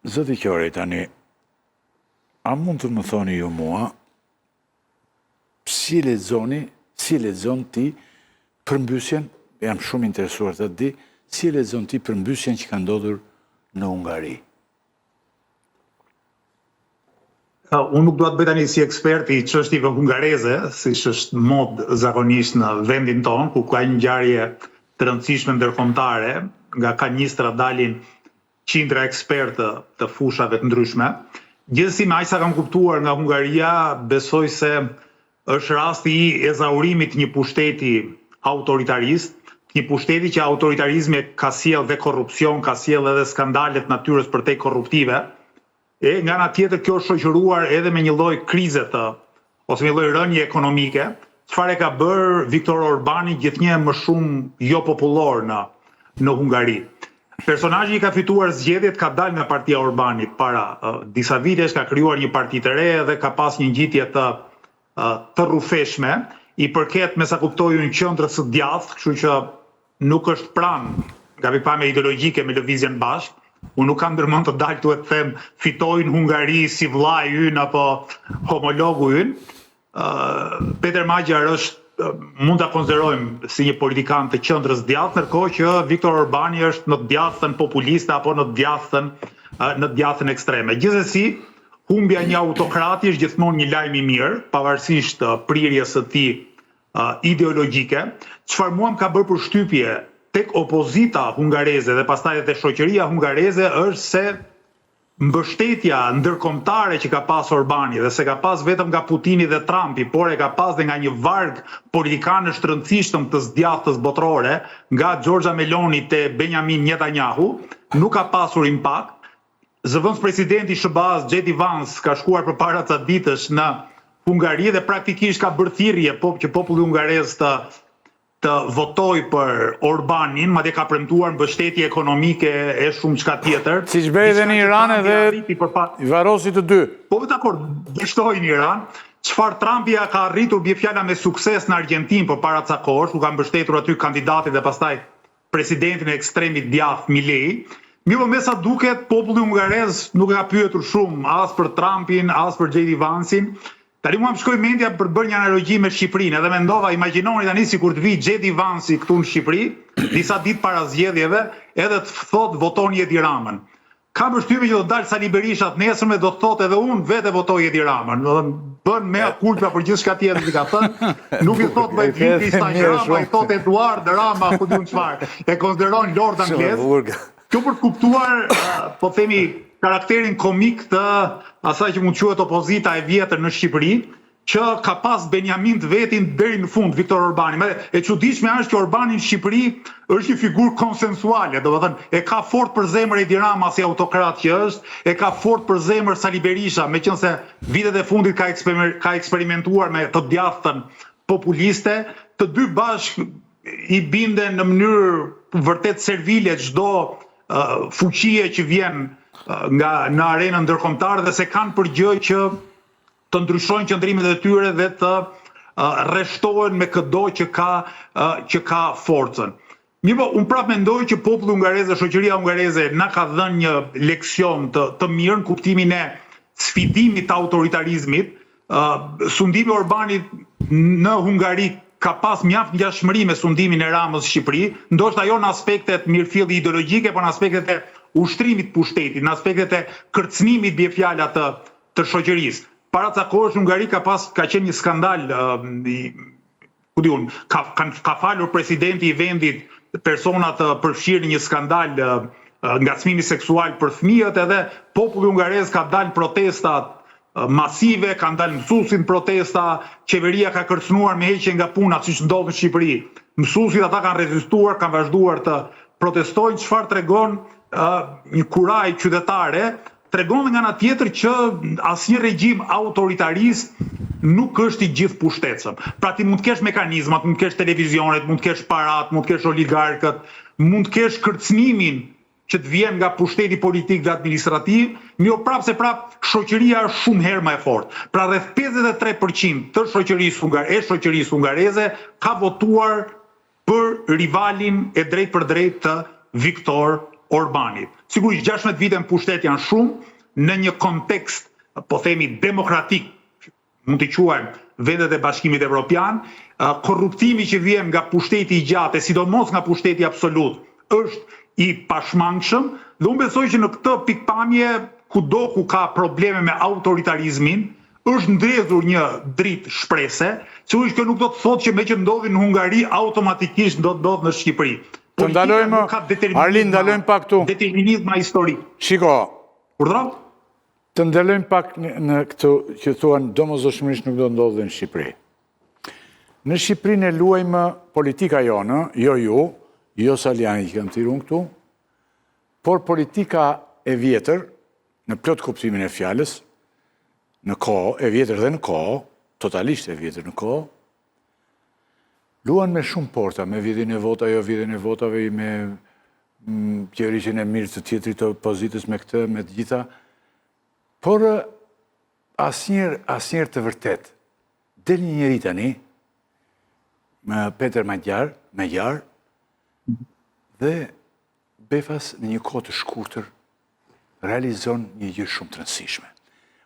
Zoti Qori, tani, a mund të më thoni ju mua, si lexon ti përmbysjen, jam shumë interesuar të di, si lexon ti përmbysjen që ka ndodhur në Hungari? Unë nuk dua të bëj tani si ekspert i çështjeve hungareze, siç është mod zakonisht në vendin tonë, ku ka një ngjarje të rëndësishme ndërkombëtare, nga ministra dalin qindra ekspertë të fushave të ndryshme. Gjithsesi, me aq sa kam kuptuar nga Hungaria, besoj se është rasti i ezaurimit një pushteti autoritarist, një pushteti që autoritarizmi ka sjell dhe korrupsion, ka sjell edhe skandale të natyrës përtej korruptive. E nga ana tjetër kjo është shoqëruar edhe me një lloj krize ose një lloj rënje ekonomike, çfarë ka bërë Viktor Orbani gjithnjë më shumë jo popullor në Hungari. Personazhi i ka fituar zgjedhjet, ka dalë nga partia Orbanit para disa vitesh, ka krijuar një parti të re dhe ka pas një ngjitje të rrufeshme, i përket me sa kuptoj unë qendrës së djathtë, kështu që nuk është pranë nga pikpamja ideologjike me Lëvizjen Bashk. Unë nuk kam ndërmend të dalë këtu e të them fitojnë Hungari si vllai ynë apo homologu ynë. Peter Magjar mund ta konsiderojmë si një politikan të qendrës djathtë, ndërkohë që Viktor Orbani është në djathtën populiste apo në djathtën ekstreme. Gjithsesi, humbja një autokrati është gjithmonë një lajm i mirë, pavarësisht prirjes së tij ideologjike. Çfarë mua më ka bërë përshtypje tek opozita hungareze dhe pastaj edhe shoqëria hungareze është se mbështetja ndërkombëtare që ka pas Orbani dhe se ka pas vetëm nga Putini dhe Trumpi, por e ka pas dhe nga një varg politikanësh të rëndësishëm të djathtës botërore, nga Giorgia Meloni te Benjamin Netanyahu, nuk ka pasur impakt. Zëvendës presidenti i SBA-s J.D. Vance ka shkuar përpara ca ditësh në Hungari dhe praktikisht ka bërë thirrje që populli hungarez të votoj për Orbanin, madje ka premtuar mbështetje ekonomike e shumë çka tjetër. Siç bëri edhe në Iran edhe i varrosi të dy. Po dakord, dështoi në Iran. Çfarë Trumpi ka arritur bie fjala me sukses në Argjentinë përpara ca kohësh, ku ka mbështetur aty kandidatin dhe pastaj presidentin e ekstremit djathtë Milei. Mirë, me sa duket, populli hungarez nuk e ka pyetur shumë as për Trumpin, as për J.D. Vancein. Tani mua më shkoi mendja për të bërë një analogji me Shqipërinë, edhe mendova, imagjinoni tani sikur të vijë J.D. Vanci këtu në Shqipëri, disa ditë para zgjedhjeve, edhe të thotë votoni Edi Ramën. Kam përshtypjen që do të dalë Sali Berisha të nesërme, do të thotë edhe unë vetë votoj Edi Ramën. Do të bën mea culpa për gjithçka tjetër që ka thënë. Nuk i thotë Vajtiti Rama, i thotë Eduard Rama, ku diun çfarë. E konsideron Lord anglez. Kjo për të kuptuar, po themi, karakterin komik të asaj që mund quhet opozita e vjetër në Shqipëri, që ka pas Benjamin të vetin deri në fund, Viktor Orbani. E çuditshme është që Orbani në Shqipëri është një figurë konsensuale, do të thënë, e ka fort për zemër Edi Rama si autokrat që është, e ka fort për zemër Sali Berisha, meqense vitet e fundit ka eksperimentuar me të djathtën populiste, të dy bashk i binden në mënyrë vërtet servile çdo fuqie që vjen në arenën ndërkombëtare dhe se kanë për gjë që të ndryshojnë qëndrimet e tyre dhe të rreshtohen me çdo që ka forcën. Mirë, unë prapë mendoj që populli hungarez dhe shoqëria hungareze na ka dhënë një leksion të mirë në kuptimin e sfidimit të autoritarizmit. Sundimi i Orbanit në Hungari ka pas mjaft ngjashmëri me sundimin e Ramës në Shqipëri, ndoshta jo në aspektet mirëfilli ideologjike, por në aspektet e ushtrimit pushtetit, në aspektet e kërcënimit bie fjala të shoqërisë. Para ca kohësh Hungari ka qenë një skandal, ku diun, ka falur presidenti i vendit persona të përfshirë në një skandal ngacmimi seksual për fëmijët, edhe populli hungarez ka dalë protestat masive, kanë dalë mësuesit në protesta, qeveria ka kërcënuar me heqje nga puna, siç ndodh në Shqipëri. Mësuesit ata kanë rezistuar, kanë vazhduar të protestojnë, çfarë tregon një kuraj qytetare, tregon nga ana tjetër që asnjë regjim autoritarist nuk është i gjithë pushtetshëm. Pra ti mund të kesh mekanizmat, mund të kesh televizionet, mund të kesh parat, mund të kesh oligarkët, mund të kesh kërcënimin që të vjen nga pushteti politik dhe administrativ, mirë prapë shoqëria është shumë herë më e fortë. Pra rreth 53% të shoqërisë hungareze ka votuar për rivalin e drejt për drejt të Viktor Orbanit. Sigurisht 16 vite në pushtet janë shumë, në një kontekst, po themi, demokratik, mund të quajmë vendet e Bashkimit Evropian, korruptimi që vjen nga pushteti i gjatë, sidomos nga pushteti absolut, është i pashmangshëm, dhe unë besoj që në këtë pikpamje, kudo ku ka probleme me autoritarizmin, është ndredhur një dritë shprese, sigurisht kjo nuk do të thotë që me që ndodhi në Hungari, automatikisht do të ndodhë në Shqipëri. Të ndalojmë, Arlin, ndalojmë pak tu. Determinizma historik. Shiko, Urdhro? të ndalojmë pak në këtë që thuan domosdoshmërisht nuk do ndodhë në Shqipëri. Në Shqipëri ne luajmë politika jonë, jo ju, jo Saljani që kam tiru në këtu, por politika e vjetër, në plot kuptimin e fjalës, në kohë, e vjetër dhe në kohë, totalisht e vjetër në kohë, luan me shumë porta, me vidhin e vota, jo vidhin e votave, me qeverisjen e mirë të tjetrit të opozitës, me këtë, me të gjitha, por asnjëherë të vërtet. Del një njeri tani, me Peter Magyar, dhe befas në një kohë të shkurtër realizon një gjë shumë të rëndësishme.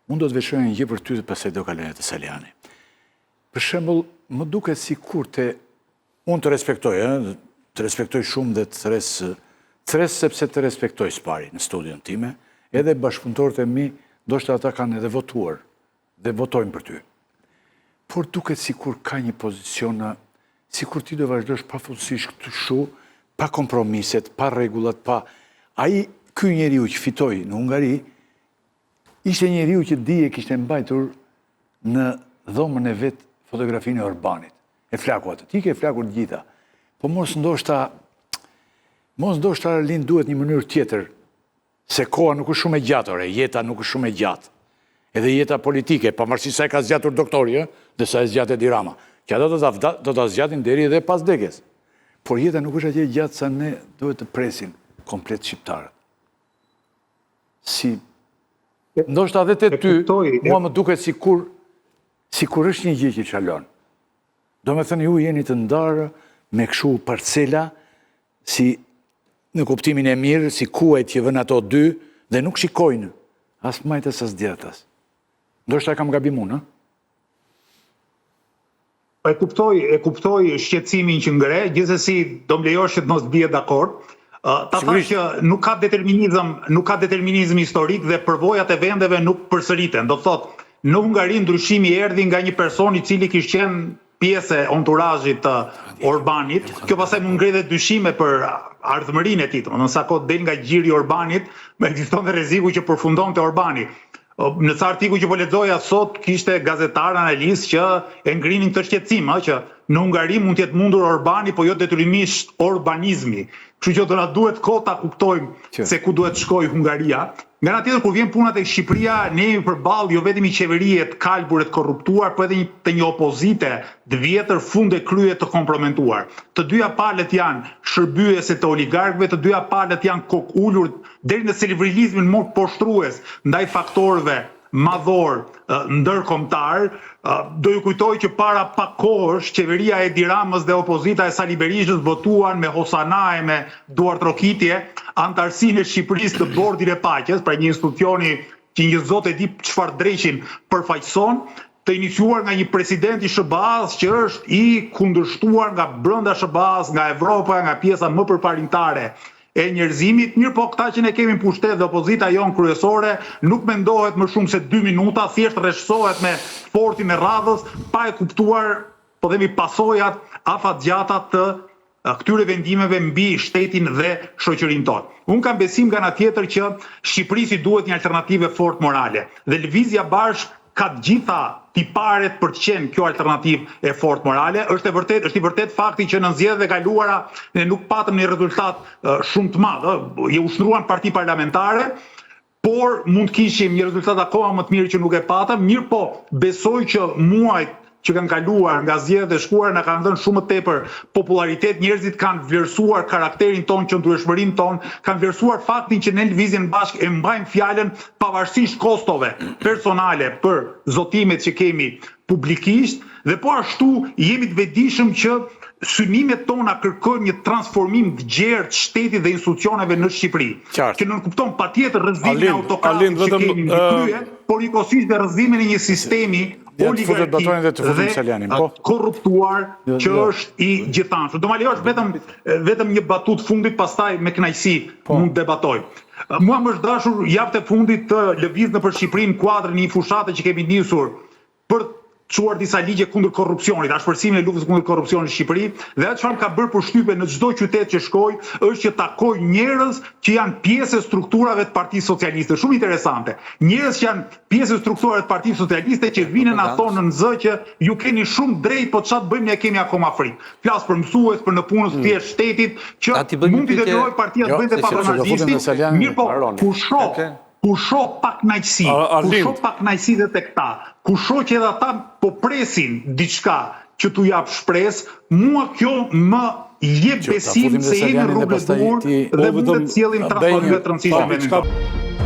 Unë do të veçoj një gjë për ty dhe pastaj do kalojmë te Saljani. Për shembull, më duket sikur unë të respektoj shumë dhe të thres sepse të respektoj s'pari në studion time, edhe bashkëpunëtorët e mi, ndoshta ata kanë edhe votuar dhe votojnë për ty. Por duket sikur ka një pozicion, sikur ti do vazhdosh pafundësisht këtë shu, pa kompromiset, pa rregullat, pa ky njeriu që fitoi në Hungari ishte njeriu që dije kishte mbajtur në dhomën e vet fotografinë e Orbanit. E flaku atë. Ti ke flakur të gjitha. Po mos ndoshta Arlin duhet një mënyrë tjetër, se koha nuk është shumë e gjatë, jeta nuk është shumë e gjatë. Edhe jeta politike, pavarësisht sa e ka zgjatur doktori, dhe sa e zgjatet Edi Rama. Që ata do ta zgjatin deri edhe pas vdekjes. Por jeta nuk është aq e gjatë sa ne duhet të presim komplet shqiptarët. Ndoshta edhe te ty, mua më duket sikur është një gjë që çalon. Do me thënë ju jeni të ndarë me këshu parcela, si në kuptimin e mirë, si kuajt që vën ato dy, dhe nuk shikojnë as majtës as djathtas. Ndoshta kam gabimun, E kuptoj shqetësimin që ngre, gjithsesi do më lejosh që të mos bie dakord. Ta thash që nuk ka determinizëm historik dhe përvojat e vendeve nuk përsëriten. Do të thotë, në Hungari ndryshimi erdhi nga një person i cili kishte qenë pjesë e entourazhit të Orbanit. Kjo pastaj mund ngre dhe dyshime për ardhmërinë e tij. Në sa kohë del nga gjiri i Orbanit, ekziston dhe rreziku që përfundonte Orbani. Në ca artikuj që po lexoja sot kishte gazetar analist që e ngrinin këtë shqetësim, që në Hungari mund të jetë mundur Orbani, po jo detyrimisht orbanizmi. Kështu që do na duhet kohë ta kuptojmë se ku duhet shkojë Hungaria. Nga ana tjetër, kur vjen puna tek Shqipëria, ne jemi përballë jo vetëm qeverie të kalbur e të korruptuar, por edhe të një opozite të vjetër, fund e krye të komprometuar. Të dyja palët janë shërbyese të oligarkëve, të dyja palët janë kokulur deri në selivrilizmin më poshtrues ndaj faktorëve madhor ndërkombëtar. Do ju kujtoj që para pak kohësh qeveria e Edi Ramës dhe opozita e Sali Berishës votuan me hosanae, me duartrokitje antarësinë e Shqipërisë të Bordit e Paqes, pra një institucioni që një zot e di çfarë dreqin përfaqëson, të iniciuar nga një president i SBA-s që është i kundërshtuar nga brenda SBA-s, nga Evropa, nga pjesa më përparimtare e njerëzimit. Mirë po, këta që ne kemi pushtet dhe opozita jonë kryesore nuk mendohet më shumë se 2 minuta, thjesht rreshtohet me fortin e radhës, pa e kuptuar, po themi, pasojat afatgjata të këtyre vendimeve mbi shtetin dhe shoqërinë tonë. Unë kam besim nga ana tjetër që Shqipërisë duhet një alternativë fort morale. Dhe Lëvizja Bashkë ka të gjitha tiparet për të qenë kjo alternativë e fort morale. Është i vërtet fakti që në zgjedhjet e kaluara ne nuk patëm një rezultat shumë të madh. Je ushtruan parti parlamentare, por mund të kishim një rezultat akoma më të mirë që nuk e patëm. Mirë po, besoj që muajt që kanë kaluar nga zgjedhjet e shkuara na kanë dhënë shumë më tepër popularitet, njerëzit kanë vlerësuar karakterin ton, qëndrueshmërinë ton, kanë vlerësuar faktin që ne Lëvizjen Bashkë e mbajmë fjalën pavarësisht kostove personale për zotimet që kemi publikisht, dhe po ashtu jemi të vetëdijshëm që synimet tona kërkojnë një transformim të gjerë të shtetit dhe institucioneve në Shqipëri. Qartë. Që nënkupton patjetër rrëzimin e autokratit Alind, që vetëm, kemi në krye, por njëkohësisht dhe rrëzimin e një sistemi oligarkik dhe korruptuar që është i gjithanshëm. Do ma lejosh vetëm një batut fundit, pastaj me kënaqësi mund debatoj. Mua më është dashur javët e fundit të lëviz nëpër Shqipëri në kuadrin e një fushate që kemi nisur për çuar disa ligje kundër korrupsionit, ashpërsimin e luftës kundër korrupsionit në Shqipëri, dhe atë çfarë më ka bërë përshtypje në çdo qytet që shkoj, është që takoj njerëz që janë pjesë e strukturave të Partisë Socialiste. Shumë interesante. Njerëz që janë pjesë e strukturave të Partisë Socialiste që vinin na thonë në zë që ju keni shumë drejt, po çfarë bëjmë ne, kemi akoma frikë. Flas për mësues, për në punës të thjeshtë shtetit, që mund t'i detyrojë partia të bëjnë patronazistin, mirë po, ku shoh pak kënaqësi dhe tek ta, ku shoh që edhe ata po presin diçka që t'u jap shpresë, mua kjo më jep besim se jemi në rrugën e dur dhe mund të sjellim transformime të rëndësishme.